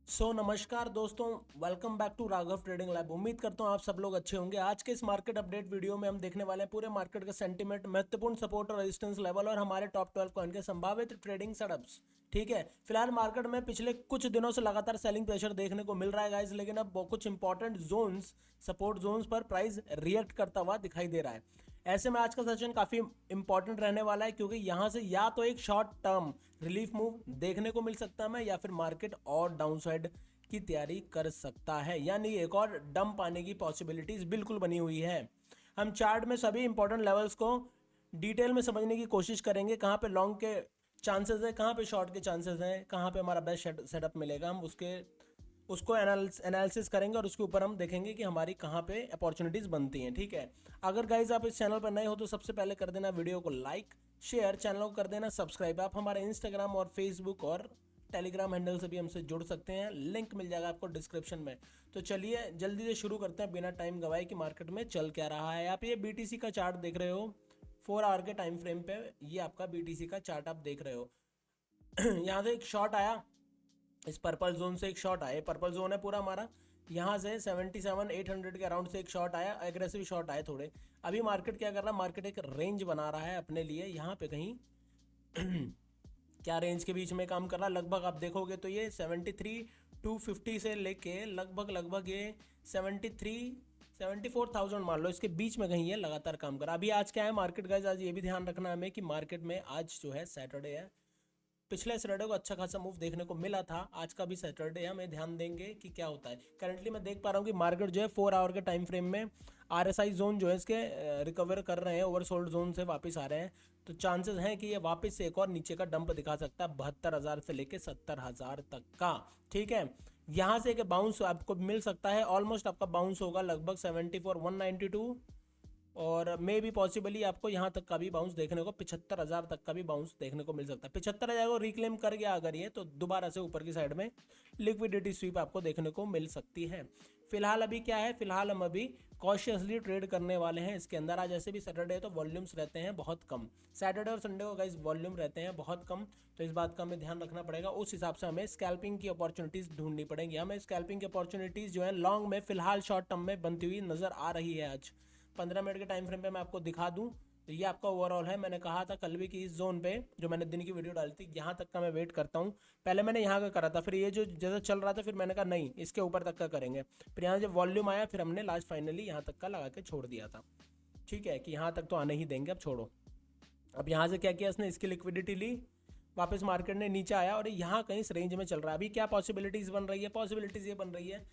नमस्कार दोस्तों। Welcome back to Raghav trading lab. उम्मीद करता हूँ आप सब लोग अच्छे होंगे। आज के इस मार्केट अपडेट वीडियो में हम देखने वाले हैं पूरे मार्केट का सेंटीमेंट, महत्वपूर्ण सपोर्ट और रेजिस्टेंस लेवल और हमारे टॉप 12 कॉइन के संभावित ट्रेडिंग सेटअप्स। ठीक है, फिलहाल मार्केट में पिछले कुछ दिनों से लगातार सेलिंग प्रेशर देखने को मिल रहा है गाइस, लेकिन अब कुछ इंपॉर्टेंट जोन्स, सपोर्ट जोन्स पर प्राइस रिएक्ट करता हुआ दिखाई दे रहा है। ऐसे में आज का सेशन काफी इंपॉर्टेंट रहने वाला है, क्योंकि यहां से या तो एक शॉर्ट टर्म रिलीफ मूव देखने को मिल सकता है या फिर मार्केट और डाउनसाइड की तैयारी कर सकता है, यानी एक और डंप आने की पॉसिबिलिटीज बिल्कुल बनी हुई है। हम चार्ट में सभी इंपॉर्टेंट लेवल्स को डिटेल में समझने की कोशिश करेंगे, कहाँ पे लॉन्ग के चांसेस है, कहाँ पे शॉर्ट के चांसेस हैं, कहाँ पे हमारा बेस्ट सेटअप मिलेगा। हम उसको एनालिसिस करेंगे और उसके ऊपर हम देखेंगे कि हमारी कहाँ पे अपॉर्चुनिटीज़ बनती हैं। ठीक है, अगर गाइज आप इस चैनल पर नए हो तो सबसे पहले कर देना वीडियो को लाइक, शेयर, चैनल को कर देना सब्सक्राइब। आप हमारे इंस्टाग्राम और फेसबुक और टेलीग्राम हैंडल से भी हमसे जुड़ सकते हैं, लिंक मिल जाएगा आपको डिस्क्रिप्शन में। तो चलिए जल्दी से शुरू करते हैं बिना टाइम गवाए कि मार्केट में चल क्या रहा है। आप ये बीटीसी का चार्ट देख रहे हो 4 आवर के टाइम फ्रेम पे, ये आपका बीटीसी का चार्ट आप देख रहे हो। यहाँ से एक शॉट आया, इस पर्पल जोन से एक शॉट आया, पर्पल जोन है पूरा हमारा। यहाँ से 77,800 के अराउंड से एक शॉट आया, एग्रेसिव शॉट आए थोड़े। अभी मार्केट क्या कर रहा है, मार्केट एक रेंज बना रहा है अपने लिए, यहाँ पे कहीं क्या रेंज के बीच में काम कर रहा है। लगभग आप देखोगे तो ये 73,250 से लेके लगभग ये 74,000 मान लो, इसके बीच में कहीं ये लगातार काम कर रहा है। अभी आज क्या है मार्केट गाइस, आज ये भी ध्यान रखना हमें कि मार्केट में आज जो है सैटरडे है। पिछले सैटरडे को अच्छा खासा मूव देखने को मिला था, आज का भी सैटरडे है, हमें ध्यान देंगे कि क्या होता है। करंटली मैं देख पा रहा हूँ कि मार्केट जो है 4 आवर के टाइम फ्रेम में आरएसआई जोन जो है इसके रिकवर कर रहे हैं, ओवरसोल्ड जोन से वापस आ रहे हैं। तो चांसेस हैं कि ये वापस से एक और नीचे का डंप दिखा सकता है 72,000 से लेके 70,000 तक का। ठीक है, यहाँ से एक बाउंस आपको मिल सकता है, ऑलमोस्ट आपका बाउंस होगा लगभग 74,192 और मे भी पॉसिबली आपको यहाँ तक का भी बाउंस देखने को 75,000 तक का भी बाउंस देखने को मिल सकता है। 75,000 को रिक्लेम कर गया अगर ये, तो दोबारा से ऊपर की साइड में लिक्विडिटी स्वीप आपको देखने को मिल सकती है। फिलहाल अभी क्या है, फिलहाल हम अभी कॉशियसली ट्रेड करने वाले हैं इसके अंदर। आज ऐसे भी सैटरडे है तो वॉल्यूम्स रहते हैं बहुत कम, सैटरडे और संडे को गाइस वॉल्यूम रहते हैं बहुत कम, तो इस बात का हमें ध्यान रखना पड़ेगा। उस हिसाब से हमें स्कैल्पिंग की अपॉर्चुनिटीज़ ढूंढनी पड़ेंगी। हमें स्कैल्पिंग की अपॉर्चुनिटीज़ जो है लॉन्ग में फिलहाल शॉर्ट टर्म में बनती हुई नजर आ रही है। आज 15 मिनट के टाइम फ्रेम पे मैं आपको दिखा दूं तो ये आपका ओवरऑल है। मैंने कहा था कल भी कि इस जोन पे जो मैंने दिन की वीडियो डाली थी, यहाँ तक का मैं वेट करता हूँ। पहले मैंने यहाँ का करा था, फिर ये जो जैसा चल रहा था फिर मैंने कहा नहीं इसके ऊपर तक का करेंगे। फिर यहाँ जब वॉल्यूम आया फिर हमने लास्ट फाइनली यहाँ तक का लगा के छोड़ दिया था। ठीक है कि यहाँ तक तो आने ही देंगे, अब छोड़ो। अब यहाँ से क्या किया इसने, इसकी लिक्विडिटी ली, वापस मार्केट ने नीचे आया और यहाँ कहीं इस रेंज में चल रहा है। अभी क्या पॉसिबिलिटीज़ बन रही है, पॉसिबिलिटीज़ ये बन रही है,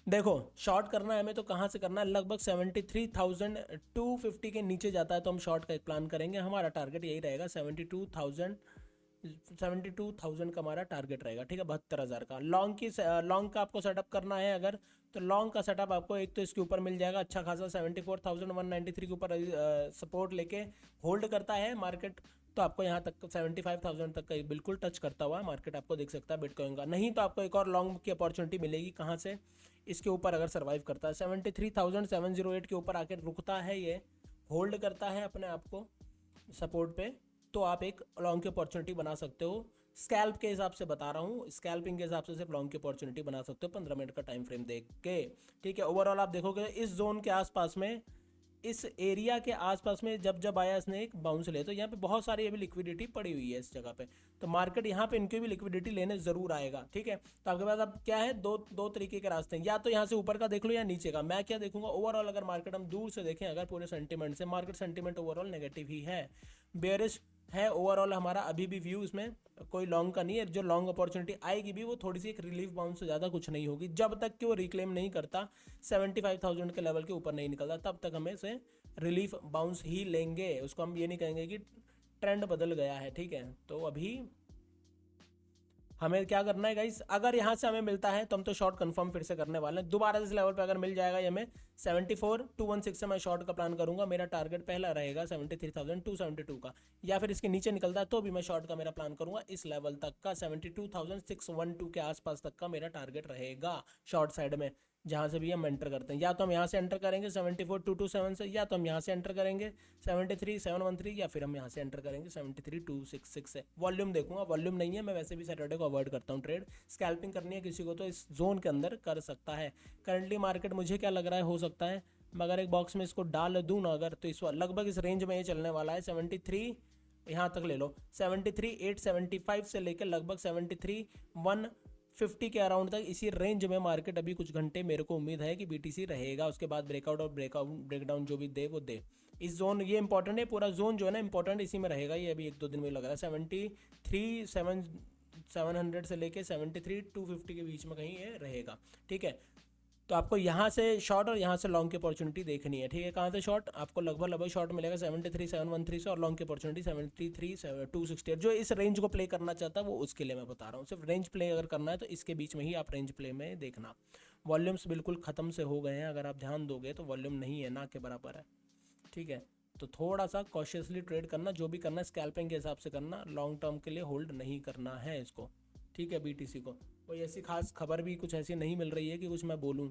देखो शॉर्ट करना है हमें तो कहाँ से करना है, लगभग 73,250 के नीचे जाता है तो हम शॉर्ट का एक प्लान करेंगे। हमारा टारगेट यही रहेगा 72,000 का हमारा टारगेट रहेगा। ठीक है, 72,000 का। लॉन्ग का आपको सेटअप करना है अगर, तो लॉन्ग का सेटअप आपको एक तो इसके ऊपर मिल जाएगा अच्छा खासा, 74,193 के ऊपर सपोर्ट लेके होल्ड करता है मार्केट, तो आपको यहाँ तक 75,000 तक का बिल्कुल टच करता हुआ मार्केट आपको दिख सकता है बिटकॉइन का। नहीं तो आपको एक और लॉन्ग की अपॉर्चुनिटी मिलेगी, कहाँ से, इसके ऊपर अगर सर्वाइव करता है 73,708 के ऊपर आकर रुकता है, ये होल्ड करता है अपने आप को सपोर्ट पे, तो आप एक लॉन्ग की अपॉर्चुनिटी बना सकते हो। स्कैल्प के हिसाब से बता रहा हूँ, स्कैल्पिंग के हिसाब से सिर्फ लॉन्ग की अपॉर्चुनिटी बना सकते हो 15 मिनट का टाइम फ्रेम देख के। ठीक है, ओवरऑल आप देखोगे इस जोन के आसपास में, इस एरिया के आसपास में जब जब आया इसने एक बाउंस ले, तो यहाँ पे बहुत सारी अभी लिक्विडिटी पड़ी हुई है इस जगह पे, तो मार्केट यहाँ पे इनकी भी लिक्विडिटी लेने जरूर आएगा। ठीक है, तो आपके पास अब क्या है, दो तरीके के रास्ते हैं, या तो यहाँ से ऊपर का देख लो या नीचे का। मैं क्या देखूंगा, ओवरऑल अगर मार्केट हम दूर से देखें, अगर पूरे सेंटीमेंट से, मार्केट सेंटीमेंट ओवरऑल नेगेटिव ही है, बेयरिश है ओवरऑल हमारा अभी भी व्यू, इसमें कोई लॉन्ग का नहीं है। जो लॉन्ग अपॉर्चुनिटी आएगी भी वो थोड़ी सी एक रिलीफ बाउंस से ज़्यादा कुछ नहीं होगी, जब तक कि वो रिक्लेम नहीं करता 75,000 के लेवल के ऊपर नहीं निकलता, तब तक हमें से रिलीफ बाउंस ही लेंगे। उसको हम ये नहीं कहेंगे कि ट्रेंड बदल गया है। ठीक है, तो अभी हमें क्या करना है गाइस, अगर यहाँ से हमें मिलता है तो हम तो शॉर्ट कंफर्म फिर से करने वाले हैं। दोबारा इस लेवल पे अगर मिल जाएगा ये हमें 74,216 से मैं शॉर्ट का प्लान करूंगा। मेरा टारगेट पहला रहेगा 73,272 का, या फिर इसके नीचे निकलता है तो भी मैं शॉर्ट का मेरा प्लान करूंगा इस लेवल तक का, 72,612 के आसपास तक का मेरा टारगेट रहेगा शॉर्ट साइड में। जहाँ से भी हम एंटर करते हैं, या तो हम यहाँ से एंटर करेंगे 74,227 से, या तो हम यहाँ से एंटर करेंगे 73,713, या फिर हम यहाँ से एंटर करेंगे 73,266 से। वॉल्यूम देखूंगा, वॉल्यूम नहीं है, मैं वैसे भी सैटरडे को अवॉइड करता हूँ ट्रेड। स्कैल्पिंग करनी है किसी को तो इस जोन के अंदर कर सकता है। करंटली मार्केट मुझे क्या लग रहा है, हो सकता है मगर एक बॉक्स में इसको डाल दूँ ना अगर, तो इस लगभग इस रेंज में ये चलने वाला है 73, यहाँ तक ले लो 73,875 से लेकर लगभग 73,150 के अराउंड तक, इसी रेंज में मार्केट अभी कुछ घंटे मेरे को उम्मीद है कि बीटीसी रहेगा। उसके बाद ब्रेकआउट और ब्रेकडाउन जो भी दे वो दे। इस जोन ये इंपॉर्टेंट है, पूरा जोन जो है ना इंपॉर्टेंट, इसी में रहेगा ये अभी 1-2 दिन में लग रहा है। 73,700 से लेके 73,250 के बीच में कहीं ये रहेगा, ठीक है। तो आपको यहाँ से शॉर्ट और यहाँ से लॉन्ग की अपॉर्चुनिटी देखनी है, ठीक है। कहाँ से शॉर्ट, आपको लगभग शॉर्ट मिलेगा 73,713 से, और लॉन्ग की अपॉर्चुनिटी 73,268। जो इस रेंज को प्ले करना चाहता है वो उसके लिए मैं बता रहा हूँ। सिर्फ रेंज प्ले अगर करना है तो इसके बीच में ही आप रेंज प्ले में देखना। वॉल्यूम्स बिल्कुल ख़त्म से हो गए हैं, अगर आप ध्यान दोगे तो वॉल्यूम नहीं है, ना के बराबर है, ठीक है। तो थोड़ा सा कॉशियसली ट्रेड करना, जो भी करना है स्कैल्पिंग के हिसाब से करना, लॉन्ग टर्म के लिए होल्ड नहीं करना है इसको, ठीक है। बीटीसी को कोई ऐसी खास खबर भी कुछ ऐसी नहीं मिल रही है कि कुछ मैं बोलूँ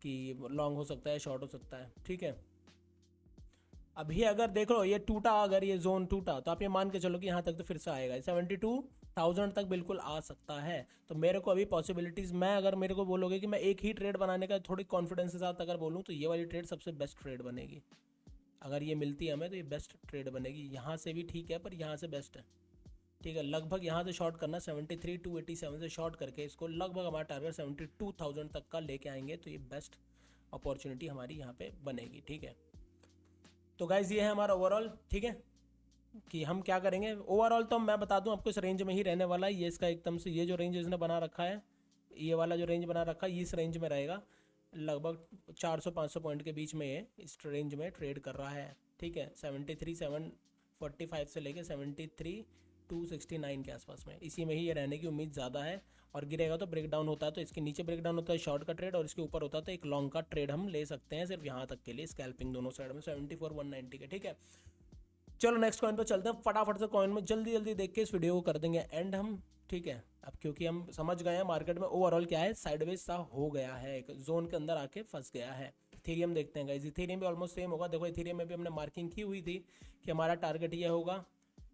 कि लॉन्ग हो सकता है, शॉर्ट हो सकता है, ठीक है। अभी अगर देख लो ये टूटा, अगर ये जोन टूटा तो आप ये मान के चलो कि यहाँ तक तो फिर से आएगा, 72,000 तक बिल्कुल आ सकता है। तो मेरे को अभी पॉसिबिलिटीज़, मैं अगर मेरे को बोलोगे कि मैं एक ही ट्रेड बनाने का थोड़ी कॉन्फिडेंस के साथ अगर बोलूँ तो ये वाली ट्रेड सबसे बेस्ट ट्रेड बनेगी। अगर ये मिलती है हमें तो ये बेस्ट ट्रेड बनेगी। यहाँ से भी ठीक है पर यहाँ से बेस्ट है, ठीक है। लगभग यहाँ से शॉर्ट करना 73,287 से शॉर्ट करके इसको लगभग हमारा टारगेट 72,000 तक का लेके आएंगे तो ये बेस्ट अपॉर्चुनिटी हमारी यहाँ पे बनेगी, ठीक है। तो गाइज ये है हमारा ओवरऑल, ठीक है, कि हम क्या करेंगे। ओवरऑल तो मैं बता दूं आपको इस रेंज में ही रहने वाला है। ये इसका एकदम से ये जो रेंज इसने बना रखा है, ये वाला जो रेंज बना रखा है, इस रेंज में रहेगा। लगभग 400-500 पॉइंट के बीच में ये इस रेंज में ट्रेड कर रहा है, ठीक है। 73,745 से लेके 73,269 के आसपास में, इसी में ही ये रहने की उम्मीद ज़्यादा है। और गिरेगा तो ब्रेकडाउन होता है तो इसके नीचे ब्रेकडाउन होता है शॉर्ट का ट्रेड, और इसके ऊपर होता है तो एक लॉन्ग का ट्रेड हम ले सकते हैं सिर्फ यहाँ तक के लिए, स्कैल्पिंग दोनों साइड में 74,190 के, ठीक है। चलो नेक्स्ट कॉइन पर चलते हैं फटाफट से। कॉइन में जल्दी जल्दी देख के इस वीडियो को कर देंगे एंड हम, ठीक है। अब क्योंकि हम समझ गए हैं मार्केट में ओवरऑल क्या है, साइडवेज सा हो गया है, एक जोन के अंदर आके फंस गया है। इथेरियम देखते हैं गाइस, इथेरियम भी ऑलमोस्ट सेम होगा। देखो इथेरियम में भी हमने मार्किंग की हुई थी कि हमारा टारगेट ये होगा।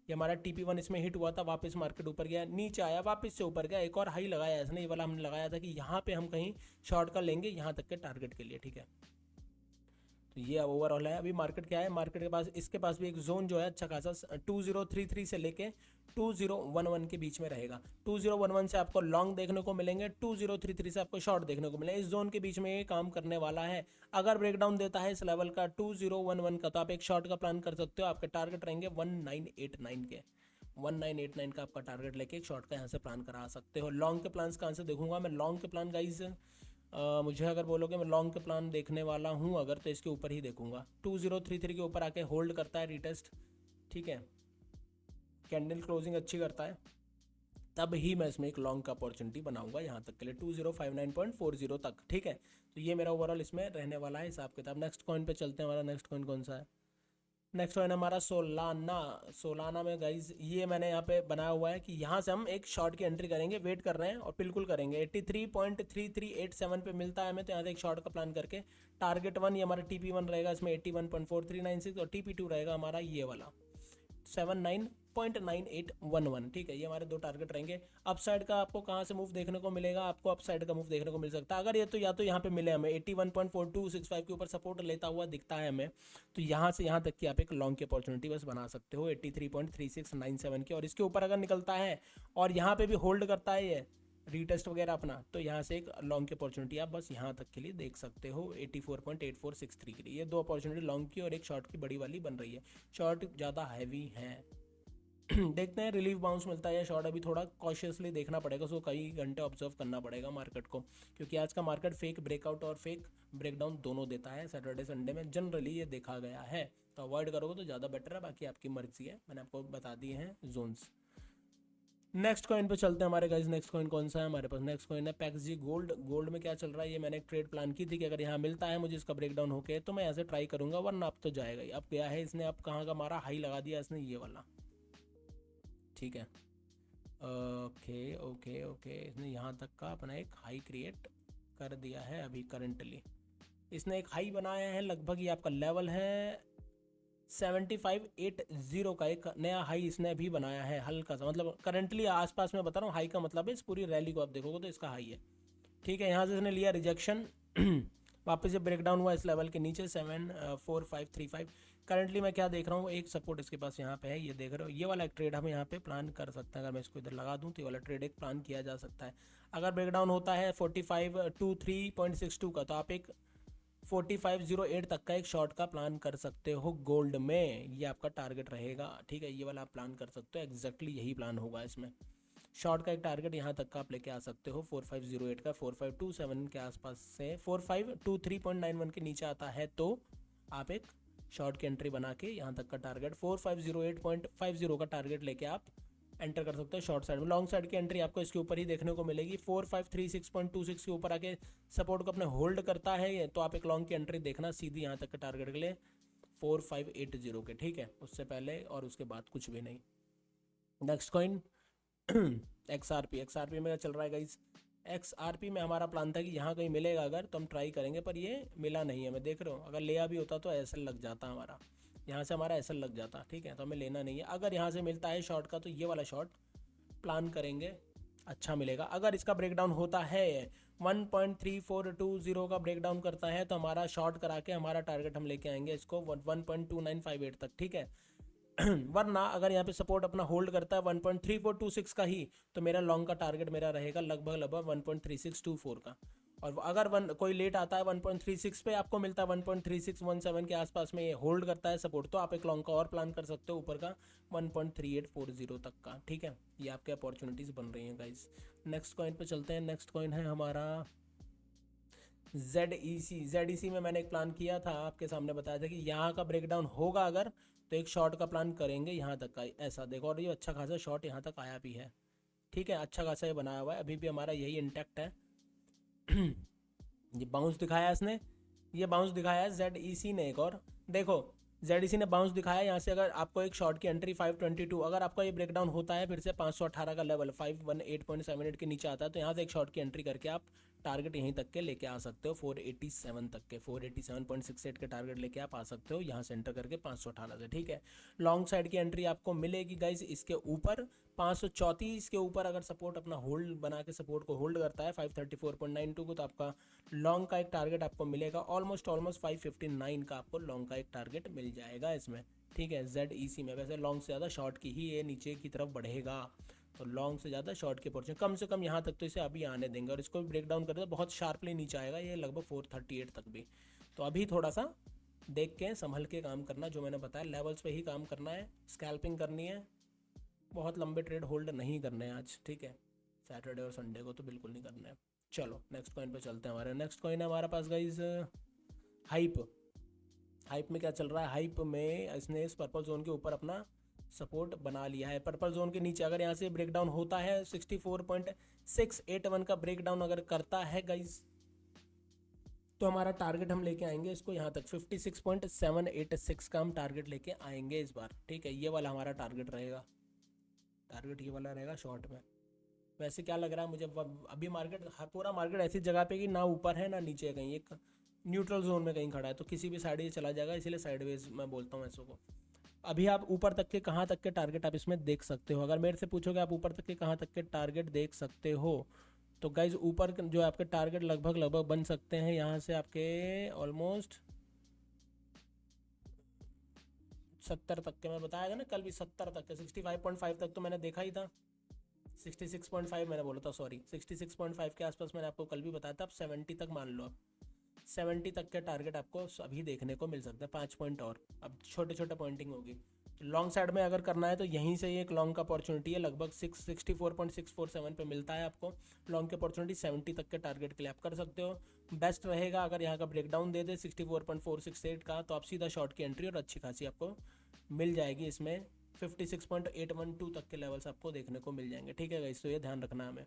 ये हमारा TP1 इसमें हिट हुआ था, वापस मार्केट ऊपर गया, नीचे आया, वापस से ऊपर गया, एक और हाई लगाया इसने, ये वाला हमने लगाया था कि यहाँ पे हम कहीं शॉर्ट का लेंगे यहाँ तक के टारगेट के लिए, ठीक है। तो ये अब ओवरऑल है। अभी मार्केट क्या है, मार्केट के पास, इसके पास भी एक जोन जो है अच्छा खासा 2033 से लेके 2011 के बीच में रहेगा। 2011 से आपको लॉन्ग देखने को मिलेंगे, 2033 से आपको शॉर्ट देखने को मिलेंगे। इस जोन के बीच में ये काम करने वाला है। अगर ब्रेकडाउन देता है इस लेवल का 2011 का, तो आप एक शॉर्ट का प्लान कर सकते हो। आपके टारगेट रहेंगे 1989 के, 1989 का आपका टारगेट लेके एक शॉर्ट का यहाँ से प्लान करा सकते हो। लॉन्ग के प्लान्स कहाँ से देखूंगा मैं, लॉन्ग के प्लान गाइज मुझे अगर बोलोगे मैं लॉन्ग के प्लान देखने वाला हूँ अगर, तो इसके ऊपर ही देखूंगा। 2033 के ऊपर आके होल्ड करता है रीटेस्ट, ठीक है, कैंडल क्लोजिंग अच्छी करता है, तब ही मैं इसमें एक लॉन्ग का अपॉर्चुनिटी बनाऊंगा यहाँ तक के लिए 2059.40 तक, ठीक है। तो ये मेरा ओवरऑल इसमें रहने वाला है हिसाब किताब। नेक्स्ट कॉइन पे चलते हैं। हमारा नेक्स्ट कॉइन कौन सा है, नेक्स्ट कॉइन हमारा सोलाना। सोलाना में गाइज ये मैंने यहाँ पे बनाया हुआ है कि यहाँ से हम एक शॉर्ट की एंट्री करेंगे, वेट कर रहे हैं और बिल्कुल करेंगे। 83.3387 पे मिलता है हमें, तो यहाँ से एक शॉर्ट का प्लान करके टारगेट 1 ये हमारा TP1 रहेगा, इसमें 81.4396, और TP2 रहेगा हमारा ये वाला 79.9811, ठीक है। ये हमारे दो टारगेट रहेंगे। अपसाइड का आपको कहाँ से मूव देखने को मिलेगा, आपको अपसाइड का मूव देखने को मिल सकता है अगर ये तो या तो यहाँ पे मिले हमें 81.4265 के ऊपर सपोर्ट लेता हुआ दिखता है हमें, तो यहाँ से यहाँ तक की आप एक लॉन्ग की अपॉर्चुनिटी बस बना सकते हो 83.3697 की। और इसके ऊपर अगर निकलता है और यहाँ पे भी होल्ड करता है ये रीटेस्ट वगैरह अपना, तो यहाँ से एक लॉन्ग की अपॉर्चुनिटी आप बस यहाँ तक के लिए देख सकते हो 84.8463 के लिए। ये दो अपॉर्चुनिटी लॉन्ग की और एक शॉर्ट की बड़ी वाली बन रही है। शॉर्ट ज़्यादा हैवी है देखते हैं रिलीफ बाउंस मिलता है या शॉर्ट। अभी थोड़ा कॉशियसली देखना पड़ेगा, उसको कई घंटे ऑब्जर्व करना पड़ेगा मार्केट को, क्योंकि आज का मार्केट फेक ब्रेकआउट और फेक ब्रेकडाउन दोनों देता है सैटरडे संडे में, जनरली ये देखा गया है। तो अवॉइड करोगे तो ज़्यादा बेटर है, बाकी आपकी मर्जी है, मैंने आपको बता दिए हैं जोन्स। नेक्स्ट कॉइन पे चलते हैं हमारे गाइस। नेक्स्ट कॉइन कौन सा है हमारे पास, नेक्स्ट कॉइन है पैक्सजी गोल्ड। गोल्ड में क्या चल रहा है, ये मैंने एक ट्रेड प्लान की थी कि अगर यहाँ मिलता है मुझे इसका ब्रेकडाउन होके तो मैं यहाँ से ट्राई करूँगा, वरना अब तो जाएगा ही। अब गया है इसने, अब कहाँ का मारा, हाई लगा दिया इसने ये वाला, ठीक है। ओके ओके ओके, इसने यहाँ तक का अपना एक हाई क्रिएट कर दिया है अभी करंटली। इसने एक हाई बनाया है, लगभग ये आपका लेवल है 7580 का एक नया हाई इसने अभी बनाया है, हल्का सा मतलब करंटली आसपास में बता रहा हूँ। हाई का मतलब है इस पूरी रैली को आप देखोगे तो इसका हाई है, ठीक है। यहाँ से इसने लिया रिजेक्शन वापस से ब्रेकडाउन हुआ इस लेवल के नीचे 74535। करंटली मैं क्या देख रहा हूँ, एक सपोर्ट इसके पास यहाँ पे है, ये देख रहे हो, ये वाला एक ट्रेड हम यहाँ पे प्लान कर सकते हैं। अगर मैं इसको इधर लगा दूँ तो ये वाला ट्रेड एक प्लान किया जा सकता है। अगर ब्रेकडाउन होता है 4523.62 का, तो आप एक 4508 तक का एक शॉर्ट का प्लान कर सकते हो गोल्ड में, ये आपका टारगेट रहेगा, ठीक है। ये वाला आप प्लान कर सकते हो, एग्जैक्टली यही प्लान होगा इसमें। शॉर्ट का एक टारगेट यहाँ तक का आप लेके आ सकते हो 4508 का, 4527 के आसपास से 4523.91 के नीचे आता है तो आप एक शॉर्ट की एंट्री बना के यहाँ तक का टारगेट 4508.50 का टारगेट लेके आप एंटर कर सकते हो शॉर्ट साइड में। लॉन्ग साइड की एंट्री आपको इसके ऊपर ही देखने को मिलेगी, 4536.26 के ऊपर आके सपोर्ट को अपने होल्ड करता है तो आप एक लॉन्ग की एंट्री देखना सीधी यहाँ तक के टारगेट के लिए 4580 के, ठीक है। उससे पहले और उसके बाद कुछ भी नहीं। नेक्स्ट कॉइन XRP में चल रहा है गाइस। XRP में हमारा प्लान था कि यहाँ कहीं मिलेगा अगर तो हम ट्राई करेंगे, पर ये मिला नहीं है। मैं देख रहा हूँ अगर लिया भी होता तो एसएल लग जाता हमारा, यहाँ से हमारा एसएल लग जाता, ठीक है। तो हमें लेना नहीं है। अगर यहाँ से मिलता है शॉर्ट का तो ये वाला शॉर्ट प्लान करेंगे, अच्छा मिलेगा। अगर इसका ब्रेकडाउन होता है 1.3420 का ब्रेकडाउन करता है तो हमारा शॉर्ट करा के हमारा टारगेट हम लेके आएंगे इसको 1.2958 तक, ठीक है। वरना अगर यहाँ पे सपोर्ट अपना होल्ड करता है 1.3426 का ही, तो मेरा लॉन्ग का टारगेट मेरा रहेगा लगभग 1.3624 का। और अगर कोई लेट आता है 1.36 पे, आपको मिलता है 1.3617 के आसपास में, ये होल्ड करता है सपोर्ट, तो आप एक लॉन्ग का और प्लान कर सकते हो ऊपर का 1.3840 तक का, ठीक है। ये आपके अपॉर्चुनिटीज़ बन रही हैं गाइस। नेक्स्ट कॉइन पे चलते हैं। नेक्स्ट कॉइन है हमारा ZEC में मैंने एक प्लान किया था, आपके सामने बताया था कि यहाँ का ब्रेकडाउन होगा अगर तो एक शॉर्ट का प्लान करेंगे यहाँ तक का, ऐसा देखो। और ये अच्छा खासा शॉर्ट यहाँ तक आया भी है, ठीक है। अच्छा खासा ये बनाया हुआ है, अभी भी हमारा यही इंटैक्ट है। ये बाउंस दिखाया इसने, ये बाउंस दिखाया है ZEC ने एक और, देखो ZEC ने बाउंस दिखाया यहाँ से। अगर आपको एक शॉर्ट की एंट्री 522, अगर आपका ये ब्रेकडाउन होता है फिर से 518 का लेवल 518.78 के नीचे आता है तो यहाँ से एक शॉर्ट की एंट्री करके आप टारगेट यहीं तक के लेके आ सकते हो 487 तक के, 487.68 के टारगेट लेके आप आ सकते हो यहाँ से एंटर करके 518 से, ठीक है। लॉन्ग साइड की एंट्री आपको मिलेगी गाइस इसके ऊपर 534 के ऊपर। अगर सपोर्ट अपना होल्ड बना के सपोर्ट को होल्ड करता है 534.92 को, तो आपका लॉन्ग का एक टारगेट आपको मिलेगा ऑलमोस्ट 559 का आपको लॉन्ग का एक टारगेट मिल जाएगा इसमें, ठीक है। ZEC में वैसे लॉन्ग से ज़्यादा शॉर्ट की ही ये नीचे की तरफ बढ़ेगा, तो लॉन्ग से ज़्यादा शॉर्ट के पोर्शन कम से कम यहाँ तक तो इसे अभी आने देंगे। और इसको भी ब्रेक डाउन करें तो बहुत शार्पली नीचे आएगा ये, लगभग 438 तक भी। तो अभी थोड़ा सा देख के संभल के काम करना, जो मैंने बताया लेवल्स पे ही काम करना है, स्कैल्पिंग करनी है, बहुत लंबे ट्रेड होल्ड नहीं करने हैं आज, ठीक है। सैटरडे और संडे को तो बिल्कुल नहीं करना है। चलो नेक्स्ट कॉइन पे चलते हैं। हमारे नेक्स्ट कॉइन है हमारे पास गाइज हाइप में क्या चल रहा है। हाइप में इसने इस पर्पल जोन के ऊपर अपना सपोर्ट बना लिया है। पर्पल जोन के नीचे अगर यहाँ से ब्रेकडाउन होता है 64.681 का ब्रेकडाउन अगर करता है गाइज, तो हमारा टारगेट हम लेके आएंगे इसको यहाँ तक 56.786 का हम टारगेट लेके आएंगे इस बार, ठीक है। ये वाला हमारा टारगेट रहेगा, टारगेट ये वाला रहेगा शॉर्ट में। वैसे क्या लग रहा है मुझे, अभी मार्केट पूरा मार्केट ऐसी जगह पे कि ना ऊपर है ना नीचे है, कहीं एक न्यूट्रल जोन में कहीं खड़ा है, तो किसी भी साइड ये चला जाएगा, इसीलिए साइडवेज मैं बोलता हूँ ऐसों को। अभी आप ऊपर तक के कहाँ तक के टारगेट आप इसमें देख सकते हो, अगर मेरे से पूछोगे आप ऊपर तक के कहाँ तक के टारगेट देख सकते हो, तो गाइज ऊपर जो आपके टारगेट लगभग बन सकते हैं यहाँ से आपके ऑलमोस्ट 70 तक के। मैं बताया था ना कल भी 70 तक के, 65.5 तक तो मैंने देखा ही था, 66.5 मैंने बोला था, सॉरी 66.5 के आसपास मैंने आपको कल भी बताया था। आप 70 तक मान लो, आप 70 तक के टारगेट आपको अभी देखने को मिल सकता है, 5 पॉइंट और, अब छोटे छोटे पॉइंटिंग होगी। लॉन्ग साइड में अगर करना है तो यहीं से एक लॉन्ग का अपॉर्चुनिटी है, लगभग 64.647 पे मिलता है आपको लॉन्ग की अपॉर्चुनिटी। 70 तक के टारगेट के लिए आप कर सकते हो। बेस्ट रहेगा अगर यहाँ का ब्रेकडाउन दे दे 64.468 का, तो आप सीधा शॉर्ट की एंट्री और अच्छी खासी आपको मिल जाएगी इसमें। 56.812 तक के लेवल्स आपको देखने को मिल जाएंगे, ठीक है गाइस, तो ये ध्यान रखना हमें।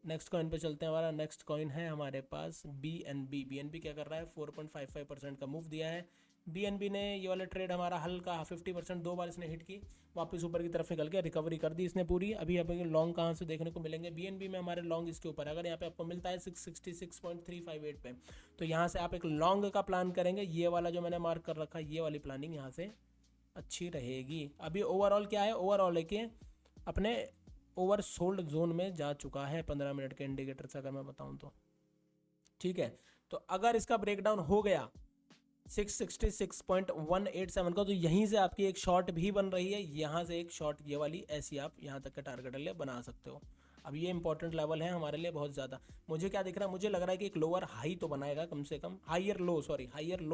नेक्स्ट कॉइन पे चलते हैं। हमारा नेक्स्ट कॉइन है हमारे पास BNB क्या कर रहा है, 4.55% का मूव दिया है। बीएनबी ने ये वाला ट्रेड हमारा हल्का 50%, 2 बार इसने हिट की, वापस ऊपर की तरफ निकल के रिकवरी कर दी इसने पूरी। अभी अभी लॉन्ग कहाँ से देखने को मिलेंगे, बीएनबी में हमारे लॉन्ग इसके ऊपर है। अगर यहाँ पे आपको मिलता है 666.358 पे, तो यहाँ से आप एक लॉन्ग का प्लान करेंगे। ये वाला जो मैंने मार्क कर रखा है, ये वाली प्लानिंग यहाँ से अच्छी रहेगी। अभी ओवरऑल क्या है, ओवरऑल है कि अपने ओवर सोल्ड जोन में जा चुका है 15 मिनट के इंडिकेटर से, अगर मैं बताऊँ तो। ठीक है, तो अगर इसका ब्रेकडाउन हो गया 666.187 का, तो यहीं से आपकी एक शॉर्ट भी बन रही है, यहाँ से एक शॉर्ट ये वाली ऐसी आप यहाँ तक का टारगेट लिए बना सकते हो। अब ये इंपॉर्टेंट लेवल है हमारे लिए बहुत ज़्यादा। मुझे क्या दिख रहा है, मुझे लग रहा है कि एक लोअर हाई तो बनाएगा कम से कम, हायर लो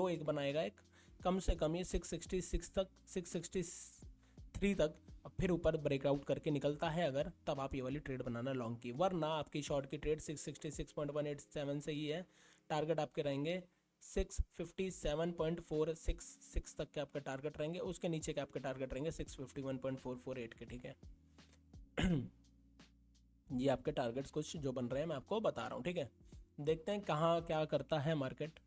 एक बनाएगा एक, कम से कम ये 666 तक, 663 तक, और फिर ऊपर ब्रेकआउट करके निकलता है अगर, तब आप ये वाली ट्रेड बनाना लॉन्ग की। वरना आपकी शॉर्ट की ट्रेड 666.187 से ही है। टारगेट आपके रहेंगे 657.466 तक के आपके टारगेट रहेंगे, उसके नीचे के आपके टारगेट रहेंगे 651.448 के। ठीक है ये आपके टारगेट्स कुछ जो बन रहे हैं मैं आपको बता रहा हूँ। ठीक है, देखते हैं कहाँ क्या करता है मार्केट।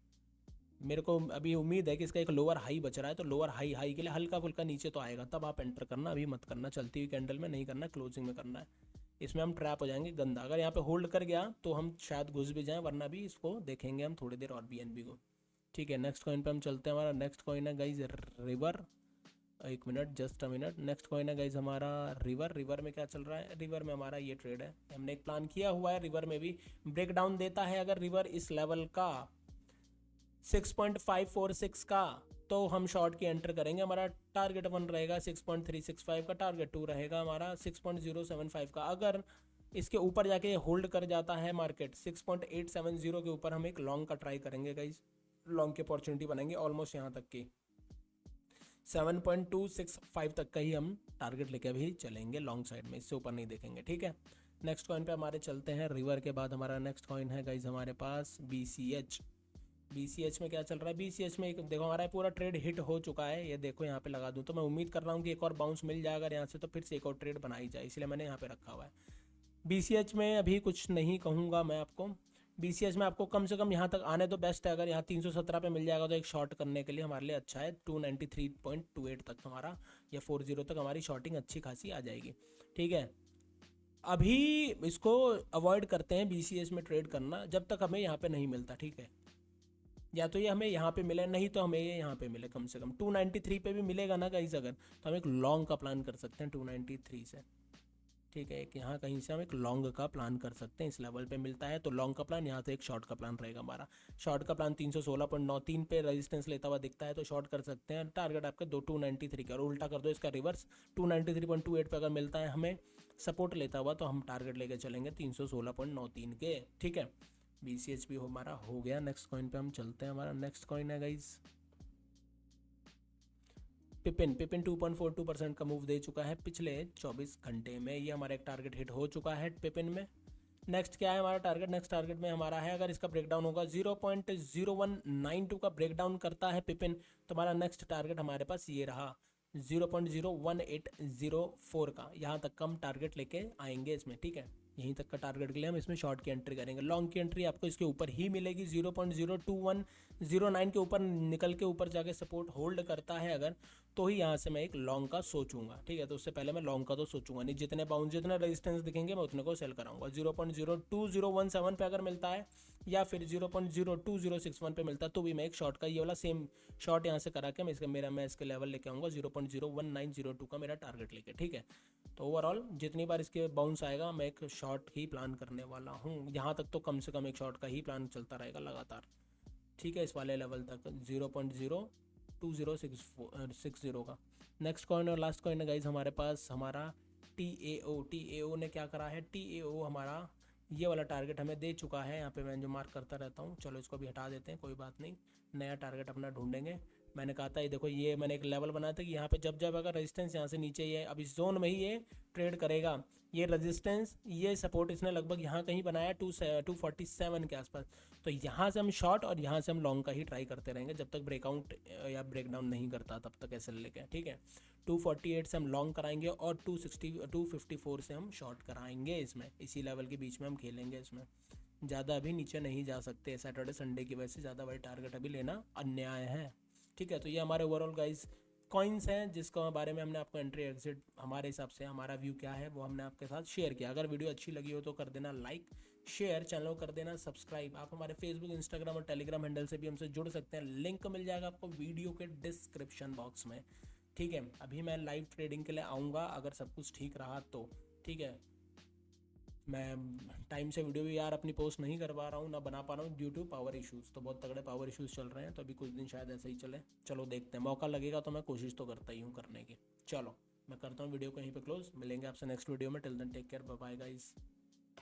मेरे को अभी उम्मीद है कि इसका एक लोअर हाई बच रहा है, तो लोअर हाई के लिए हल्का फुल्का नीचे तो आएगा, तब आप एंटर करना, अभी मत करना, चलती हुई कैंडल में नहीं करना, क्लोजिंग में करना है। इसमें हम ट्रैप हो जाएंगे गंदा। अगर यहाँ पे होल्ड कर गया तो हम शायद घुस भी जाएं, वरना भी इसको देखेंगे हम थोड़ी देर और बीएनबी को। ठीक है, नेक्स्ट कॉइन पे हम चलते हैं। हमारा नेक्स्ट कॉइन है गाइज रिवर। एक minute, just a minute. Next coin है गाइज हमारा रिवर। रिवर में क्या चल रहा है, रिवर में हमारा ये ट्रेड है, हमने एक प्लान किया हुआ है। रिवर में भी ब्रेकडाउन देता है अगर रिवर इस लेवल का 6.546 का, तो हम शॉर्ट की एंटर करेंगे। हमारा टारगेट 1 रहेगा 6.365 का, टारगेट 2 रहेगा हमारा 6.075 का। अगर इसके ऊपर जाके होल्ड कर जाता है मार्केट 6.870 के ऊपर, हम एक लॉन्ग का ट्राई करेंगे गाइज, लॉन्ग की अपॉर्चुनिटी बनाएंगे ऑलमोस्ट यहाँ तक की 7.265 तक का ही हम टारगेट लेके अभी चलेंगे लॉन्ग साइड में, इससे ऊपर नहीं देखेंगे। ठीक है, नेक्स्ट कॉइन पे हमारे चलते हैं। रिवर के बाद हमारा नेक्स्ट कॉइन है गाइज हमारे पास BCH। BCH में क्या चल रहा है, BCH में एक देखो हमारा पूरा ट्रेड हिट हो चुका है, ये देखो यहाँ पे लगा दूँ तो मैं उम्मीद कर रहा हूँ कि एक और बाउंस मिल जाएगा यहाँ से, तो फिर से एक और ट्रेड बनाई जाए, इसलिए मैंने यहाँ पे रखा हुआ है। BCH में अभी कुछ नहीं कहूँगा मैं आपको, BCH में आपको कम से कम यहाँ तक आने तो बेस्ट है। अगर यहाँ 317 पे मिल जाएगा तो एक शॉर्ट करने के लिए हमारे लिए अच्छा है। 293.28 तक हमारा, या 40 तक हमारी शॉर्टिंग अच्छी खासी आ जाएगी। ठीक है, अभी इसको अवॉइड करते हैं BCH में ट्रेड करना जब तक हमें यहाँ पे नहीं मिलता। ठीक है, या तो ये हमें यहाँ पे मिले, नहीं तो हमें ये यहाँ पे मिले। कम से कम 293 पे भी मिलेगा ना गाइस अगर, तो हम एक लॉन्ग का प्लान कर सकते हैं 293 से। ठीक है, एक यहाँ कहीं से हम एक लॉन्ग का प्लान कर सकते हैं, इस लेवल पे मिलता है तो लॉन्ग का प्लान, यहाँ से एक शॉर्ट का प्लान रहेगा हमारा। शॉर्ट का प्लान 316.93 पे रेजिस्टेंस लेता हुआ दिखता है तो शॉर्ट कर सकते हैं। टारगेट आपके 293 का, और उल्टा कर दो इसका रिवर्स, 293.28 पे अगर मिलता है हमें सपोर्ट लेता हुआ, तो हम टारगेट लेके चलेंगे 316.93 के। ठीक है, BCH भी हमारा हो गया। नेक्स्ट कॉइन पे हम चलते हैं। हमारा नेक्स्ट कॉइन है गाइज पिपिन। पिपिन 2.42% का मूव दे चुका है पिछले 24 घंटे में, ये हमारा एक टारगेट हिट हो चुका है पिपिन में। नेक्स्ट क्या है हमारा टारगेट, नेक्स्ट टारगेट में हमारा है अगर इसका ब्रेकडाउन होगा 0.0192 का ब्रेकडाउन करता है पिपिन, तो हमारा नेक्स्ट टारगेट हमारे पास ये रहा 0.01804 का। यहाँ तक का हम टारगेट लेके आएंगे इसमें। ठीक है, यहीं तक का टारगेट के लिए हम इसमें शॉर्ट की एंट्री करेंगे। लॉन्ग की एंट्री आपको इसके ऊपर ही मिलेगी, 0.02109 के ऊपर निकल के ऊपर जाके सपोर्ट होल्ड करता है अगर, तो ही यहाँ से मैं एक लॉन्ग का सोचूंगा। ठीक है, तो उससे पहले मैं लॉन्ग का तो सोचूंगा नहीं, जितने बाउंस जितने रेजिस्टेंस दिखेंगे मैं उतने को सेल कराऊंगा। 0.02017 पे अगर मिलता है, या फिर 0.02061 पे मिलता है, तो भी मैं एक शॉर्ट का ये वाला सेम शॉर्ट यहाँ से करा के मैं इसके लेवल लेके आऊँगा 0.01902 का मेरा टारगेट लेके। ठीक है, तो ओवरऑल जितनी बार इसके बाउंस आएगा मैं एक शॉर्ट ही प्लान करने वाला हूँ। यहाँ तक तो कम से कम एक शॉर्ट का ही प्लान चलता रहेगा लगातार। ठीक है, इस वाले लेवल तक 0.02060 का। नेक्स्ट कॉइन और लास्ट कॉइन है गाइज हमारे पास हमारा TAO ने क्या करा है, TAO हमारा ये वाला टारगेट हमें दे चुका है। यहाँ पे मैं जो मार्क करता रहता हूँ, चलो इसको भी हटा देते हैं, कोई बात नहीं, नया टारगेट अपना ढूंढेंगे। मैंने कहा था ये देखो, ये मैंने एक लेवल बनाया था कि यहाँ पे जब जब अगर रेजिस्टेंस यहाँ से नीचे ये अब इस जोन में ही ये ट्रेड करेगा, ये रेजिस्टेंस ये सपोर्ट इसने लगभग यहाँ कहीं बनाया 247 के आसपास, तो यहाँ से हम शॉर्ट और यहाँ से हम लॉन्ग का ही ट्राई करते रहेंगे जब तक ब्रेकआउट या ब्रेकडाउन नहीं करता, तब तक ऐसे लेके। ठीक है, 248 से हम लॉन्ग कराएंगे और 254 से हम शॉर्ट कराएंगे। इसमें इसी लेवल के बीच में हम खेलेंगे, इसमें ज़्यादा अभी नीचे नहीं जा सकते। सैटरडे संडे की वजह से ज़्यादा बड़े टारगेट अभी लेना अन्याय है। ठीक है, तो ये हमारे ओवरऑल गाइस कॉइन्स हैं जिसके बारे में हमने आपको एंट्री एग्जिट हमारे हिसाब से हमारा व्यू क्या है वो हमने आपके साथ शेयर किया। अगर वीडियो अच्छी लगी हो तो कर देना लाइक, शेयर, चैनल को कर देना सब्सक्राइब। आप हमारे फेसबुक, इंस्टाग्राम और टेलीग्राम हैंडल से भी हमसे जुड़ सकते हैं, लिंक मिल जाएगा आपको वीडियो के डिस्क्रिप्शन बॉक्स में। ठीक है, अभी मैं लाइव ट्रेडिंग के लिए आऊँगा अगर सब कुछ ठीक रहा तो। ठीक है, मैं टाइम से वीडियो भी यार अपनी पोस्ट नहीं कर पा रहा हूँ, ना बना पा रहा हूँ ड्यू टू पावर इश्यूज़। तो बहुत तगड़े पावर इश्यूज़ चल रहे हैं, तो अभी कुछ दिन शायद ऐसे ही चले। चलो देखते हैं, मौका लगेगा तो मैं कोशिश तो करता ही हूँ करने की। चलो मैं करता हूँ वीडियो को यहीं पे क्लोज, मिलेंगे आपसे नेक्स्ट वीडियो में। Till then take care, bye bye guys.